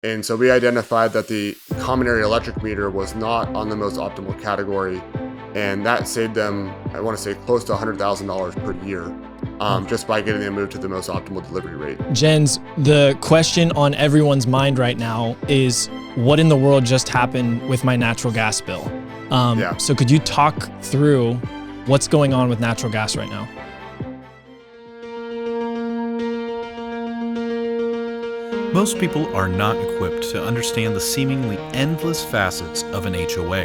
And so we identified that the common area electric meter was not on the most optimal category. And that saved them, I want to say, close to $100,000 per year, just by getting them moved to the most optimal delivery rate. Jens, the question on everyone's mind right now is, what in the world just happened with my natural gas bill? So could you talk through what's going on with natural gas right now? Most people are not equipped to understand the seemingly endless facets of an HOA.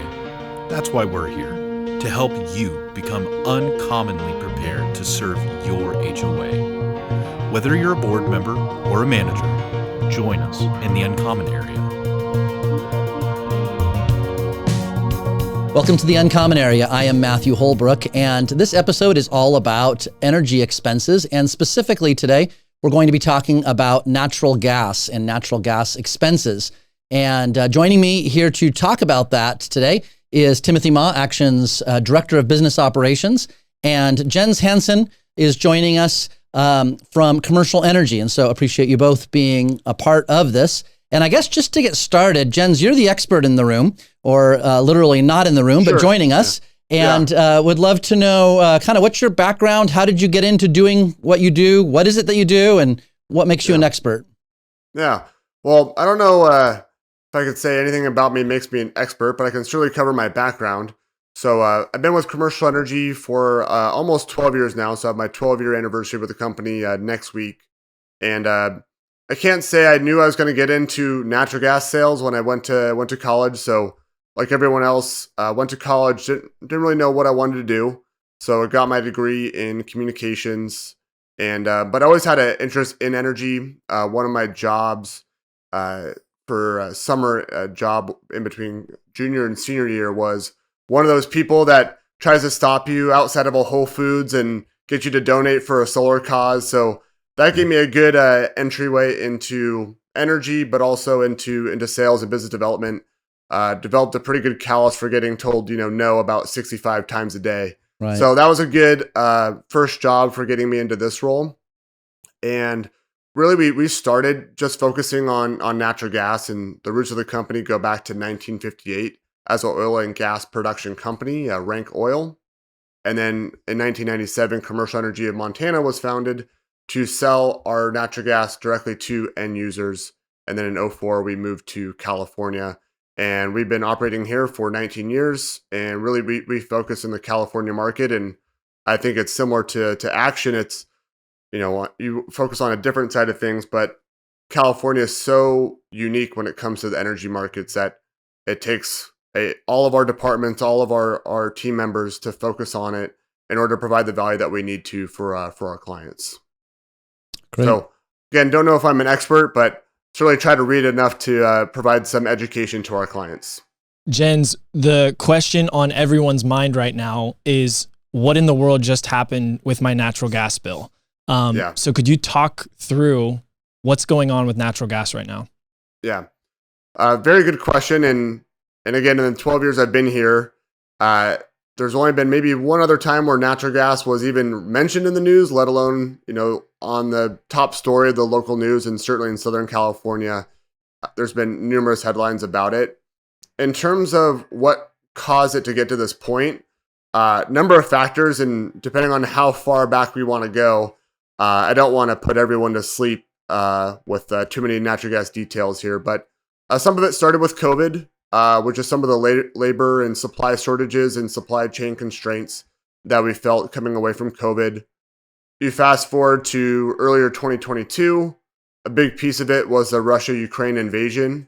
That's why we're here, to help you become uncommonly prepared to serve your HOA. Whether you're a board member or a manager, join us in the Uncommon Area. Welcome to the Uncommon Area. I am Matthew Holbrook, and this episode is all about energy expenses, and specifically today, we're going to be talking about natural gas and natural gas expenses. And joining me here to talk about that today is Timothy Ma, Action's Director of Business Operations, and Jens Hansen is joining us from Commercial Energy. And so appreciate you both being a part of this. And I guess just to get started, Jens, you're the expert in the room, or literally not in the room, but joining us. And would love to know kind of what's your background? How did you get into doing what you do? What is it that you do? And what makes you an expert? Yeah. Well, I don't know if I could say anything about me makes me an expert, but I can certainly cover my background. So I've been with Commercial Energy for almost 12 years now. So I have my 12-year anniversary with the company next week. And I can't say I knew I was going to get into natural gas sales when I went to college. So like everyone else, went to college, didn't really know what I wanted to do. So I got my degree in communications, and but I always had an interest in energy. One of my jobs for a summer job in between junior and senior year was one of those people that tries to stop you outside of a Whole Foods and get you to donate for a solar cause. So that gave me a good entryway into energy, but also into sales and business development. Developed a pretty good callus for getting told, no about 65 times a day. Right. So that was a good first job for getting me into this role. And really, we started just focusing on natural gas, and the roots of the company go back to 1958 as an oil and gas production company, Rank Oil. And then in 1997, Commercial Energy of Montana was founded to sell our natural gas directly to end users. And then in 2004, we moved to California. And we've been operating here for 19 years, and really we focus in the California market. And I think it's similar to Action. It's, you focus on a different side of things, but California is so unique when it comes to the energy markets that it takes all of our departments, all of our team members to focus on it in order to provide the value that we need to for our clients. Great. So again, don't know if I'm an expert, but certainly try to read enough to provide some education to our clients. Jens, the question on everyone's mind right now is, what in the world just happened with my natural gas bill? So could you talk through what's going on with natural gas right now? Yeah. Very good question. And again, in the 12 years I've been here, there's only been maybe one other time where natural gas was even mentioned in the news, let alone, on the top story of the local news, and certainly in Southern California, there's been numerous headlines about it. In terms of what caused it to get to this point, number of factors, and depending on how far back we want to go, I don't want to put everyone to sleep with too many natural gas details here, but some of it started with COVID, which is some of the labor and supply shortages and supply chain constraints that we felt coming away from COVID. You fast forward to earlier 2022, a big piece of it was the Russia-Ukraine invasion,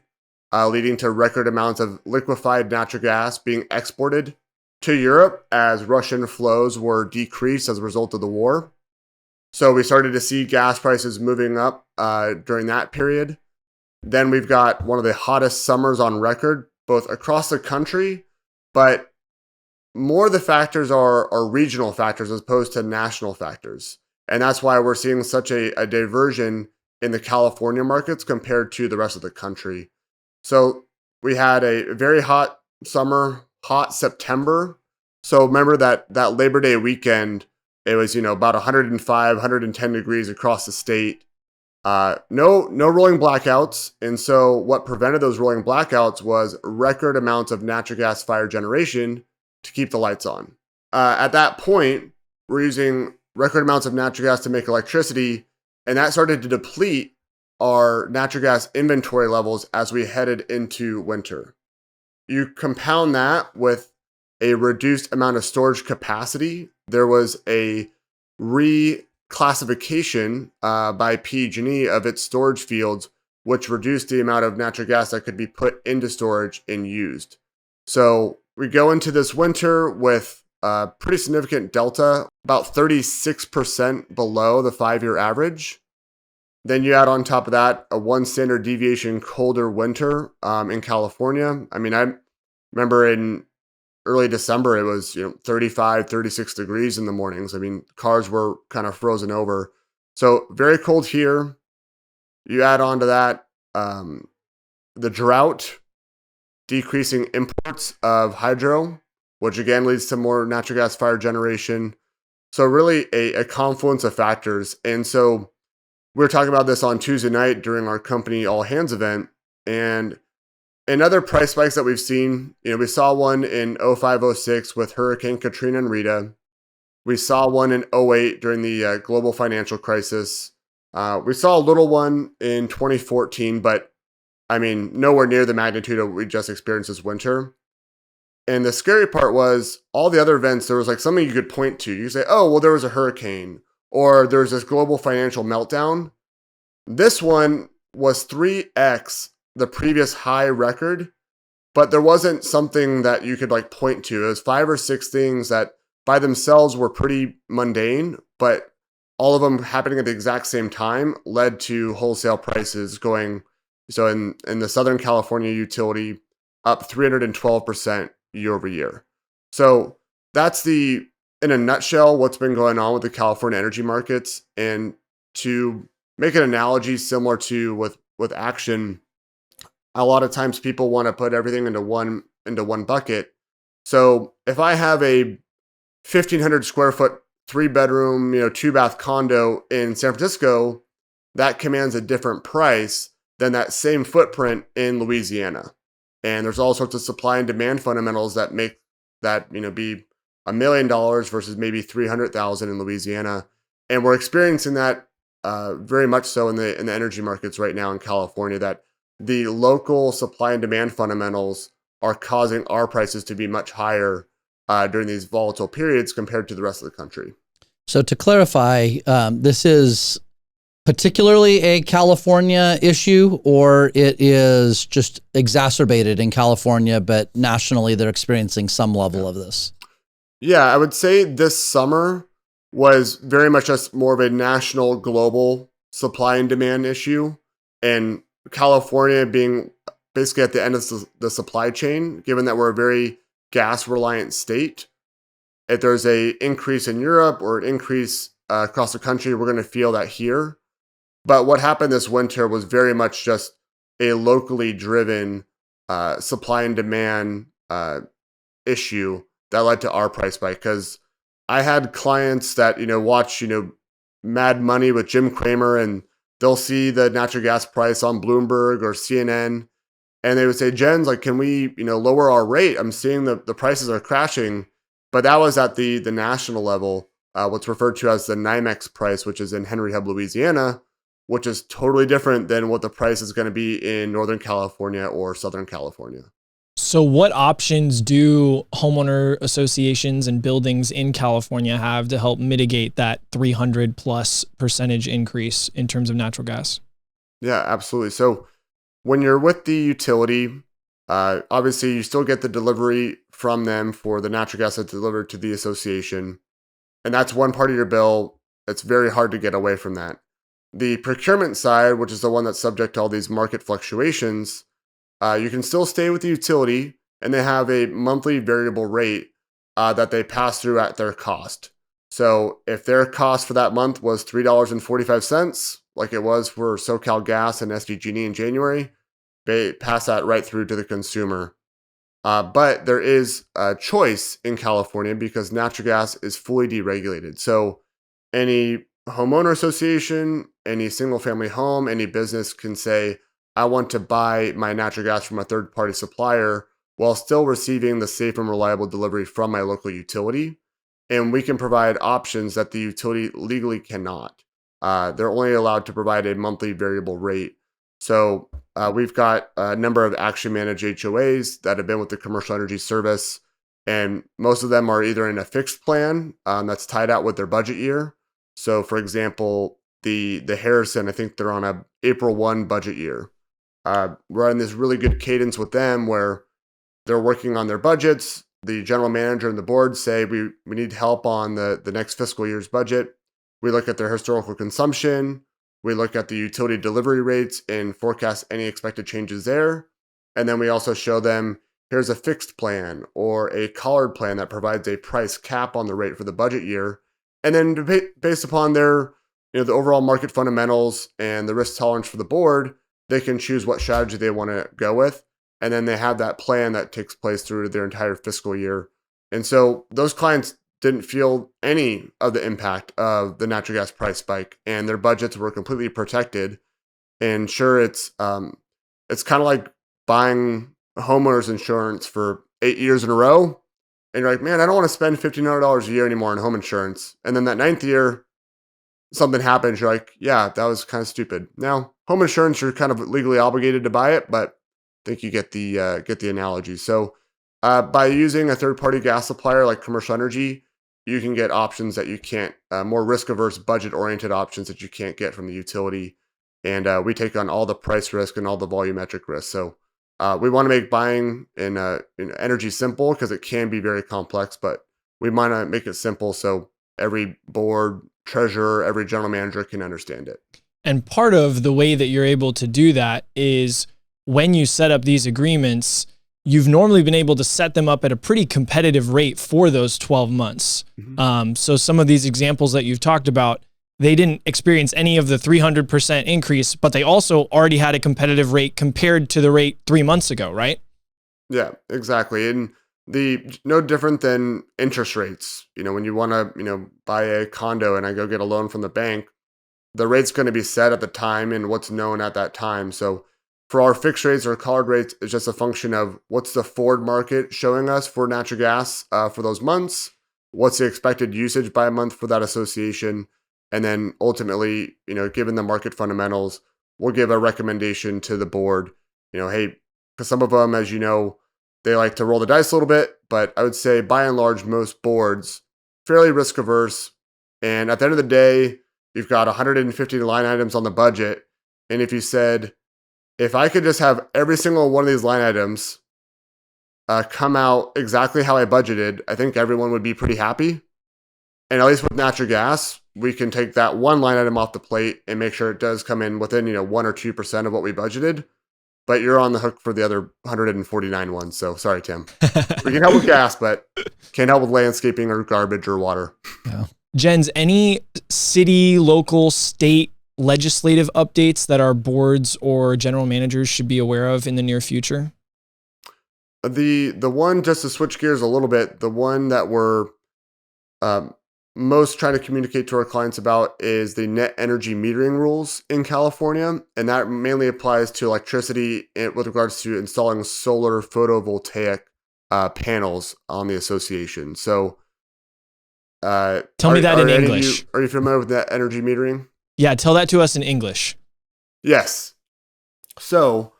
leading to record amounts of liquefied natural gas being exported to Europe as Russian flows were decreased as a result of the war. So we started to see gas prices moving up during that period. Then we've got one of the hottest summers on record, both across the country, but more of the factors are regional factors as opposed to national factors. And that's why we're seeing such a diversion in the California markets compared to the rest of the country. So we had a very hot summer, hot September. So remember that Labor Day weekend, it was, about 105, 110 degrees across the state. No rolling blackouts. And so what prevented those rolling blackouts was record amounts of natural gas fire generation to keep the lights on. At that point, we're using record amounts of natural gas to make electricity, and that started to deplete our natural gas inventory levels as we headed into winter. You compound that with a reduced amount of storage capacity. There was a reclassification by PG&E of its storage fields, which reduced the amount of natural gas that could be put into storage and used. So we go into this winter with a pretty significant delta, about 36% below the 5-year average. Then you add on top of that a 1 standard deviation colder winter in California. I mean, I remember in early December, it was 35, 36 degrees in the mornings. I mean, cars were kind of frozen over. So very cold here. You add on to that the drought, decreasing imports of hydro, which again leads to more natural gas fire generation. So really a confluence of factors. And so we were talking about this on Tuesday night during our company all hands event, and other price spikes that we've seen, we saw one in 05-06 with Hurricane Katrina and Rita. We saw one in 08 during the global financial crisis. We saw a little one in 2014, but I mean, nowhere near the magnitude of what we just experienced this winter. And the scary part was all the other events, there was like something you could point to. You say, oh, well, there was a hurricane, or there's this global financial meltdown. This one was 3x the previous high record, but there wasn't something that you could like point to. It was 5 or 6 things that by themselves were pretty mundane, but all of them happening at the exact same time led to wholesale prices going. So in the Southern California utility, up 312% year over year. So that's in a nutshell, what's been going on with the California energy markets. And to make an analogy similar to with action, a lot of times people want to put everything into one bucket. So if I have a 1,500 square foot 3-bedroom, 2-bath condo in San Francisco, that commands a different price than that same footprint in Louisiana. And there's all sorts of supply and demand fundamentals that make that, be $1 million versus maybe 300,000 in Louisiana. And we're experiencing that very much so in the energy markets right now in California, that the local supply and demand fundamentals are causing our prices to be much higher during these volatile periods compared to the rest of the country. So to clarify, this is particularly a California issue, or it is just exacerbated in California, but nationally they're experiencing some level of this? Yeah, I would say this summer was very much just more of a national, global supply and demand issue. And California being basically at the end of the supply chain, given that we're a very gas-reliant state. If there's a increase in Europe or an increase across the country, we're going to feel that here. But what happened this winter was very much just a locally driven supply and demand issue that led to our price spike. Because I had clients that watch Mad Money with Jim Cramer, and they'll see the natural gas price on Bloomberg or CNN, and they would say, Jens, like, can we lower our rate? I'm seeing the prices are crashing. But that was at the national level, what's referred to as the NYMEX price, which is in Henry Hub, Louisiana, which is totally different than what the price is going to be in Northern California or Southern California. So what options do homeowner associations and buildings in California have to help mitigate that 300+% increase in terms of natural gas? Yeah, absolutely. So when you're with the utility, obviously you still get the delivery from them for the natural gas that's delivered to the association. And that's one part of your bill. It's very hard to get away from that. The procurement side, which is the one that's subject to all these market fluctuations, you can still stay with the utility, and they have a monthly variable rate that they pass through at their cost. So if their cost for that month was $3.45, like it was for SoCal Gas and SDG&E in January, they pass that right through to the consumer. But there is a choice in California because natural gas is fully deregulated. So any homeowner association, any single family home, any business can say, I want to buy my natural gas from a third party supplier while still receiving the safe and reliable delivery from my local utility. And we can provide options that the utility legally cannot. They're only allowed to provide a monthly variable rate. So we've got a number of action managed HOAs that have been with the commercial energy service, and most of them are either in a fixed plan that's tied out with their budget year. So, for example, the Harrison, I think they're on a April 1 budget year. We're in this really good cadence with them where they're working on their budgets. The general manager and the board say we need help on the next fiscal year's budget. We look at their historical consumption. We look at the utility delivery rates and forecast any expected changes there. And then we also show them, here's a fixed plan or a collared plan that provides a price cap on the rate for the budget year. And then based upon their, the overall market fundamentals and the risk tolerance for the board, they can choose what strategy they want to go with. And then they have that plan that takes place through their entire fiscal year. And so those clients didn't feel any of the impact of the natural gas price spike, and their budgets were completely protected. And sure, it's kind of like buying homeowners insurance for 8 years in a row. And you're like, man, I don't want to spend $1,500 a year anymore on home insurance. And then that 9th year, something happens. You're like, yeah, that was kind of stupid. Now, home insurance, you're kind of legally obligated to buy it, but I think you get the analogy. So by using a third-party gas supplier like Commercial Energy, you can get options that you can't, more risk-averse, budget-oriented options that you can't get from the utility. And we take on all the price risk and all the volumetric risk. So we want to make buying in energy simple because it can be very complex, but we want to make it simple so every board, treasurer, every general manager can understand it. And part of the way that you're able to do that is when you set up these agreements, you've normally been able to set them up at a pretty competitive rate for those 12 months. Mm-hmm. So some of these examples that you've talked about, they didn't experience any of the 300% increase, but they also already had a competitive rate compared to the rate 3 months ago, right? Yeah, exactly. And no different than interest rates. When you want to, buy a condo and I go get a loan from the bank, the rate's going to be set at the time and what's known at that time. So for our fixed rates or collared rates, it's just a function of what's the forward market showing us for natural gas for those months, what's the expected usage by month for that association, and then ultimately, given the market fundamentals, we'll give a recommendation to the board, hey, because some of them, as you know, they like to roll the dice a little bit, but I would say by and large, most boards, fairly risk averse. And at the end of the day, you've got 150 line items on the budget. And if you said, if I could just have every single one of these line items come out exactly how I budgeted, I think everyone would be pretty happy. And at least with natural gas, we can take that one line item off the plate and make sure it does come in within 1 or 2% of what we budgeted. But you're on the hook for the other 149 ones. So sorry, Tim. We can help with gas, but can't help with landscaping or garbage or water. Yeah. Jens, any city, local, state legislative updates that our boards or general managers should be aware of in the near future? The one, just to switch gears a little bit, the one that we're most trying to communicate to our clients about is the net energy metering rules in California. And that mainly applies to electricity with regards to installing solar photovoltaic panels on the association. So tell me that in English. Are you familiar with net energy metering? Yeah, tell that to us in English. Yes. So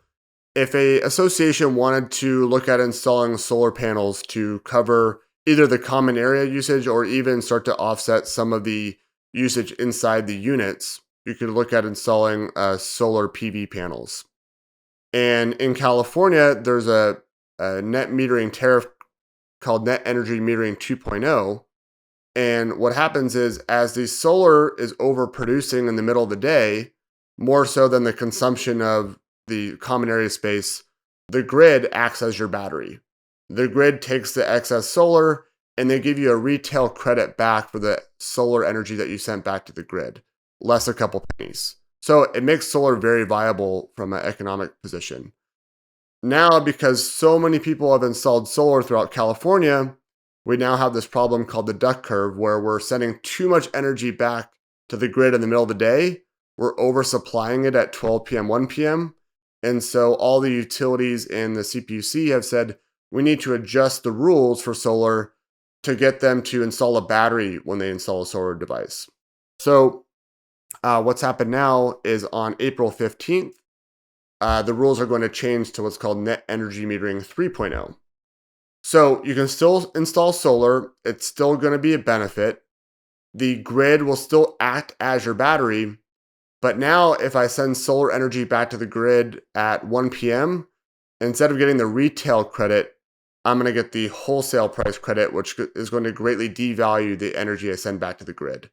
if a association wanted to look at installing solar panels to cover either the common area usage or even start to offset some of the usage inside the units, you could look at installing solar PV panels. And in California, there's a net metering tariff called Net Energy Metering 2.0. And what happens is, as the solar is overproducing in the middle of the day, more so than the consumption of the common area space, the grid acts as your battery. The grid takes the excess solar and they give you a retail credit back for the solar energy that you sent back to the grid, less a couple pennies. So it makes solar very viable from an economic position. Now, because so many people have installed solar throughout California, we now have this problem called the duck curve, where we're sending too much energy back to the grid in the middle of the day, we're oversupplying it at 12 p.m., 1 p.m. And so all the utilities and the CPUC have said, we need to adjust the rules for solar to get them to install a battery when they install a solar device. So what's happened now is on April 15th, the rules are going to change to what's called net energy metering 3.0. So you can still install solar. It's still going to be a benefit. The grid will still act as your battery. But now if I send solar energy back to the grid at 1 p.m., instead of getting the retail credit, I'm going to get the wholesale price credit, which is going to greatly devalue the energy I send back to the grid.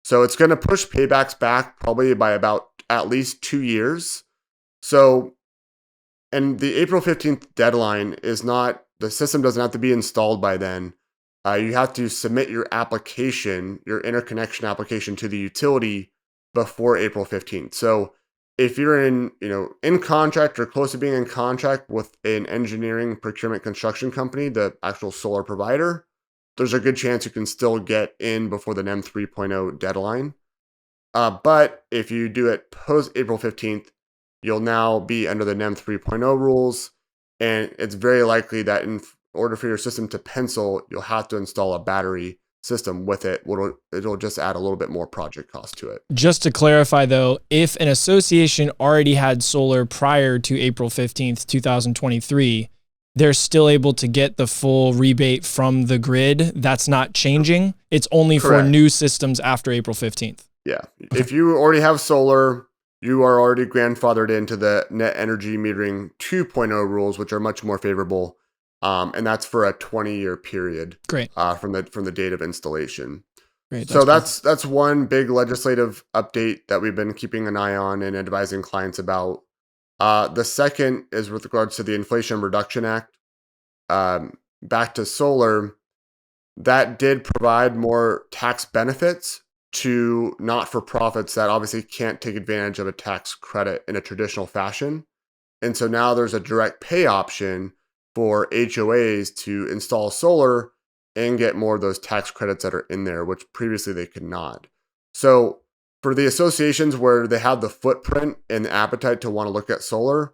So it's going to push paybacks back probably by about at least 2 years. So, and the April 15th deadline is not, the system doesn't have to be installed by then. You have to submit your application, your interconnection application to the utility before April 15th. So if you're in contract or close to being in contract with an engineering procurement construction company, the actual solar provider, there's a good chance you can still get in before the NEM 3.0 deadline. But if you do it post April 15th, you'll now be under the NEM 3.0 rules. And it's very likely that in order for your system to pencil, you'll have to install a battery system with it. It'll just add a little bit more project cost to it. Just to clarify though, if an association already had solar prior to April 15th, 2023, they're still able to get the full rebate from the grid. That's not changing. It's only Correct. For new systems after April 15th. Yeah. Okay. If you already have solar, you are already grandfathered into the net energy metering 2.0 rules, which are much more favorable. And that's for a 20-year period. Great. From the date of installation. Great. So that's one big legislative update that we've been keeping an eye on and advising clients about. The second is with regards to the Inflation Reduction Act. Back to solar, that did provide more tax benefits to not-for-profits that obviously can't take advantage of a tax credit in a traditional fashion. And so now there's a direct pay option for HOAs to install solar and get more of those tax credits that are in there, which previously they could not. So for the associations where they have the footprint and the appetite to want to look at solar,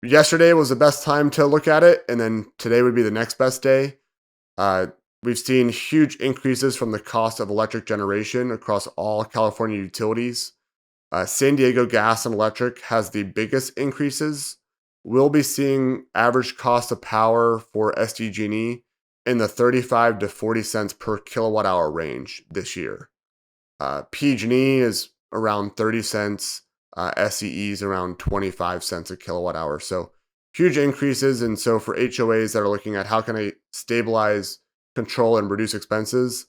yesterday was the best time to look at it, and then today would be the next best day. We've seen huge increases from the cost of electric generation across all California utilities. San Diego Gas and Electric has the biggest increases. We'll be seeing average cost of power for SDG&E in the 35 to 40 cents per kilowatt hour range this year. PG&E is around 30 cents. SCE is around 25 cents a kilowatt hour. So huge increases. And so for HOAs that are looking at how can I stabilize, control, and reduce expenses,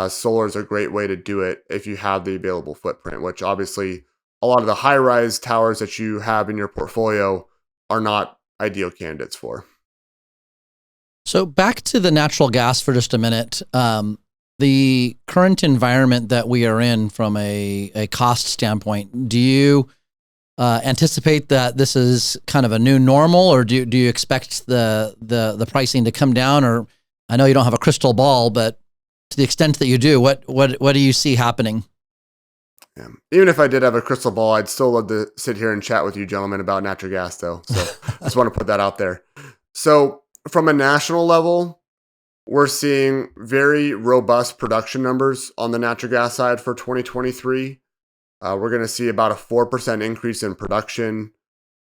solar is a great way to do it if you have the available footprint, which obviously a lot of the high-rise towers that you have in your portfolio are not ideal candidates for. So back to the natural gas for just a minute. The current environment that we are in from a cost standpoint, do you anticipate that this is kind of a new normal, or do you expect the pricing to come down? Or I know you don't have a crystal ball, but to the extent that you do, what do you see happening? Yeah. Even if I did have a crystal ball, I'd still love to sit here and chat with you gentlemen about natural gas, though. So I just want to put that out there. So from a national level, we're seeing very robust production numbers on the natural gas side for 2023. We're going to see about a 4% increase in production.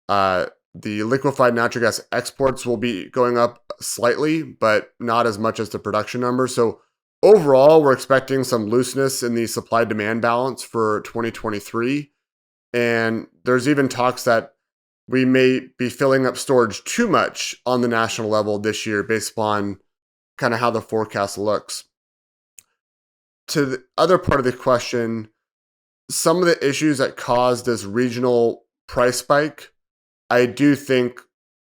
The liquefied natural gas exports will be going up slightly, but not as much as the production numbers. So overall, we're expecting some looseness in the supply-demand balance for 2023. And there's even talks that we may be filling up storage too much on the national level this year based upon kind of how the forecast looks. To the other part of the question, some of the issues that caused this regional price spike, I do think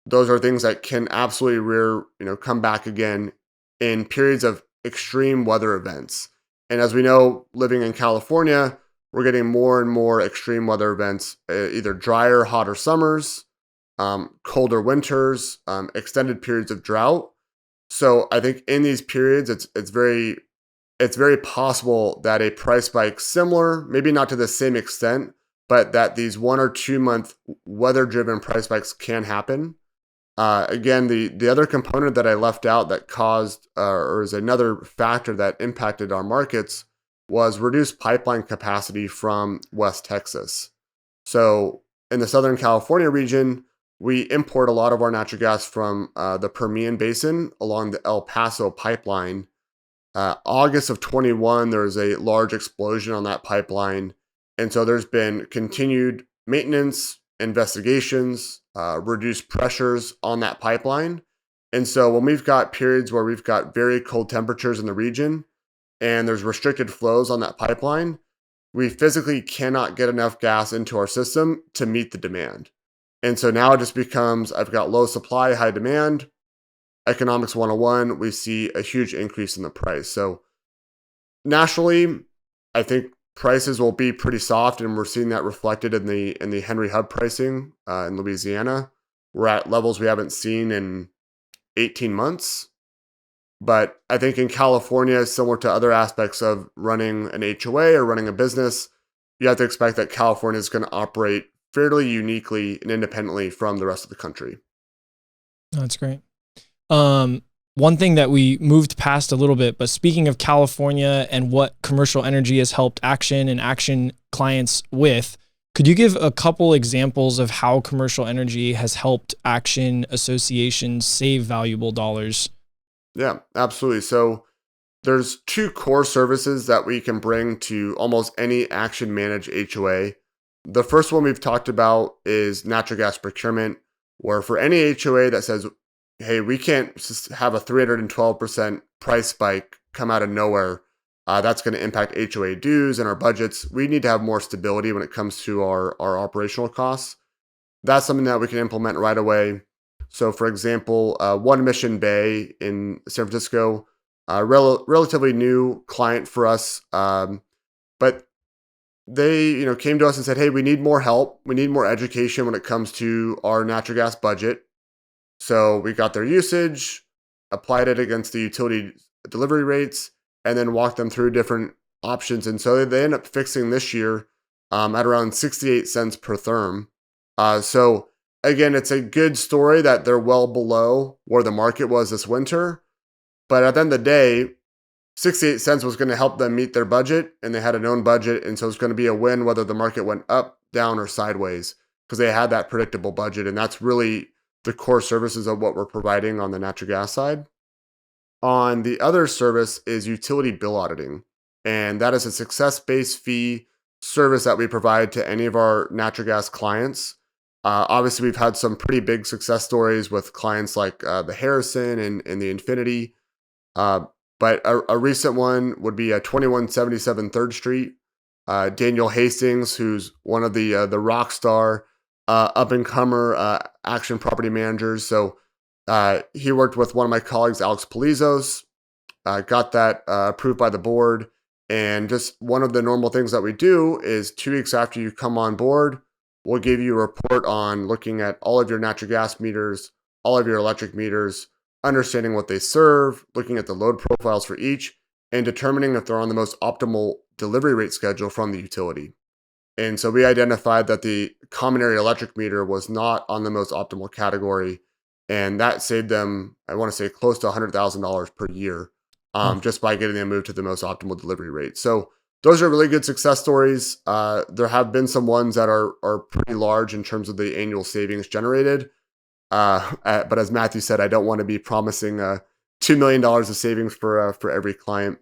those are things that can absolutely come back again in periods of extreme weather events. And as we know, living in California, we're getting more and more extreme weather events, either drier, hotter summers, colder winters, extended periods of drought. So I think in these periods, it's very it's very possible that a price spike similar, maybe not to the same extent, but that these 1 or 2 month weather-driven price spikes can happen. Again, the other component that I left out that caused, or is another factor that impacted our markets, was reduced pipeline capacity from West Texas. So in the Southern California region, we import a lot of our natural gas from the Permian Basin along the El Paso pipeline. August of 21, there was a large explosion on that pipeline. And so there's been continued maintenance, investigations, reduced pressures on that pipeline. And so when we've got periods where we've got very cold temperatures in the region and there's restricted flows on that pipeline, we physically cannot get enough gas into our system to meet the demand. And so now it just becomes, I've got low supply, high demand. Economics 101, we see a huge increase in the price. So nationally, I think prices will be pretty soft, and we're seeing that reflected in the Henry Hub pricing in Louisiana. We're at levels we haven't seen in 18 months. But I think in California, similar to other aspects of running an HOA or running a business, you have to expect that California is going to operate fairly uniquely and independently from the rest of the country. That's great. One thing that we moved past a little bit, but speaking of California and what commercial energy has helped Action and Action clients with, could you give a couple examples of how commercial energy has helped Action associations save valuable dollars? Yeah, absolutely. So there's 2 core services that we can bring to almost any Action managed HOA. The first one we've talked about is natural gas procurement, where for any HOA that says, hey, we can't just have a 312% price spike come out of nowhere, that's going to impact HOA dues and our budgets. We need to have more stability when it comes to our operational costs. That's something that we can implement right away. So for example, One Mission Bay in San Francisco, relatively new client for us, but they came to us and said, hey, we need more help. We need more education when it comes to our natural gas budget. So we got their usage, applied it against the utility delivery rates, and then walked them through different options. And so they end up fixing this year at around 68 cents per therm. So again, it's a good story that they're well below where the market was this winter. But at the end of the day, 68 cents was going to help them meet their budget, and they had a known budget. And so it's going to be a win whether the market went up, down, or sideways, because they had that predictable budget. And that's really the core services of what we're providing on the natural gas side. On the other service is utility bill auditing. And that is a success-based fee service that we provide to any of our natural gas clients. Obviously, we've had some pretty big success stories with clients like the Harrison and the Infinity. But a recent one would be 2177 3rd Street. Daniel Hastings, who's one of the rock star up-and-comer Action property managers. So he worked with one of my colleagues, Alex Polizos, got that approved by the board. And just one of the normal things that we do is 2 weeks after you come on board, we'll give you a report on looking at all of your natural gas meters, all of your electric meters, understanding what they serve, looking at the load profiles for each, and determining if they're on the most optimal delivery rate schedule from the utility. And so we identified that the common area electric meter was not on the most optimal category, and that saved them, I want to say, close to $100,000 per year just by getting them moved to the most optimal delivery rate. So those are really good success stories. There have been some ones that are pretty large in terms of the annual savings generated. But as Matthew said, I don't want to be promising $2 million of savings for every client.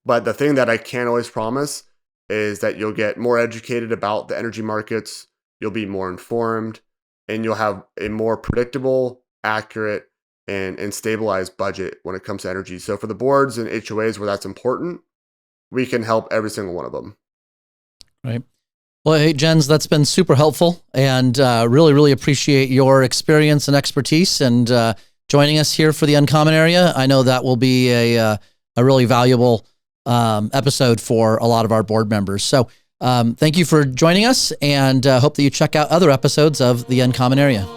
But the thing that I can always promise is that you'll get more educated about the energy markets, you'll be more informed, and you'll have a more predictable, accurate, and stabilized budget when it comes to energy. So for the boards and HOAs where that's important, we can help every single one of them. Right. Well, hey, Jens, that's been super helpful, and really, really appreciate your experience and expertise and joining us here for the Uncommon Area. I know that will be a really valuable episode for a lot of our board members. So thank you for joining us, and hope that you check out other episodes of the Uncommon Area.